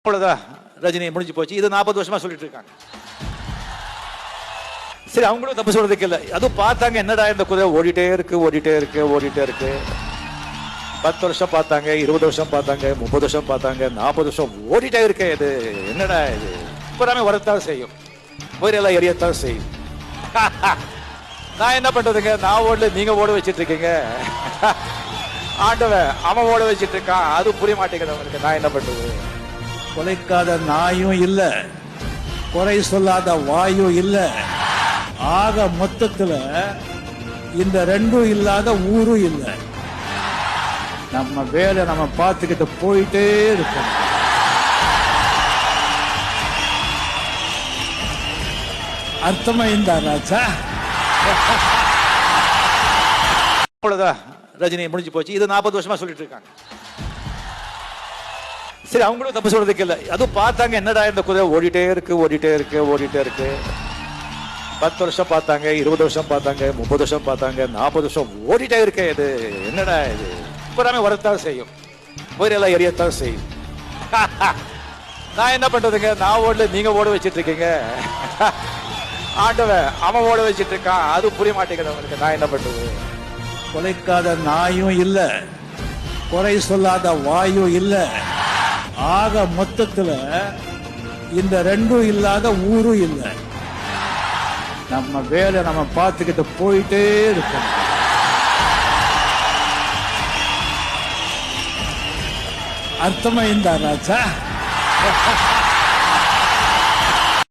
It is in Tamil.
அவ்வளவுதான் ரஜினி முடிஞ்சு போச்சு. இது 40 வருஷமா சொல்லிட்டு இருக்காங்க. சரி, அவங்களும் தப்பு சொல்றதுக்கு இல்லை. அதுவும் பார்த்தாங்க, என்னடா இந்த குதிரை ஓடிட்டே இருக்கு ஓடிட்டே இருக்கு ஓடிட்டே இருக்கு. 10 வருஷம் பார்த்தாங்க, 20 வருஷம் பார்த்தாங்க, 30 வருஷம் பார்த்தாங்க, 40 வருஷம் ஓடிட்டே இருக்கே. இது என்னடா இது? இப்பறாமே வரத்தான் செய்யும், உயிரெல்லாம் எரியத்தான் செய்யும். நான் என்ன பண்றதுங்க? நான் ஓடல, நீங்க ஓட வச்சிட்டு இருக்கீங்க. ஆண்டவன் அவன் ஓட வச்சிட்டு இருக்கான். அது புரிய மாட்டேங்குது அவனுக்கு. நான் என்ன பண்றது? கொலைக்காத நாயும் இல்ல, குறை சொல்லாத வாயும் இல்ல. ஆக மொத்தத்துல இந்த ரெண்டும் இல்லாத ஊரும் இல்ல. நம்ம வேலை நம்ம பார்த்துக்கிட்டு போயிட்டே இருக்கோம். அர்த்தமா இந்த ராஜா? அவ்வளவுதான் ரஜினி முடிஞ்சு போச்சு. இது 40 வருஷமா சொல்லிட்டு இருக்காங்க. சரி, அவங்களும் தப்பு சொல்றதுக்கு இல்லை. அதுவும் பார்த்தாங்க, என்னடா இந்த குதிரை ஓடிட்டே இருக்கு ஓடிட்டே இருக்கு ஓடிட்டே இருக்கு. 10 வருஷம் பார்த்தாங்க, 20 வருஷம் பார்த்தாங்க, 30 வருஷம் பார்த்தாங்க, 40 வருஷம் ஓடிட்டே இருக்கே. இது என்னடா இது? இப்பறாமே வரத்தான் செய்யும், உயிரெல்லாம் எரியத்தான் செய்யும். நான் என்ன பண்றதுங்க? நான் ஓடல, நீங்க ஓட வச்சிட்டு இருக்கீங்க. ஆண்டவன் அவன் ஓட வச்சிட்டு இருக்கான். அது புரிய மாட்டேங்குது அவனுக்கு. நான் என்ன பண்றது? கொலைக்காத நாயும் இல்ல, குறை சொல்லாத வாயும் இல்ல. ஆக மொத்தத்துல இந்த ரெண்டும் இல்லாத ஊரும் இல்ல. நம்ம வேலை நம்ம பார்த்துக்கிட்டு போயிட்டே இருக்கோம். அர்த்தமா இந்த ராஜா?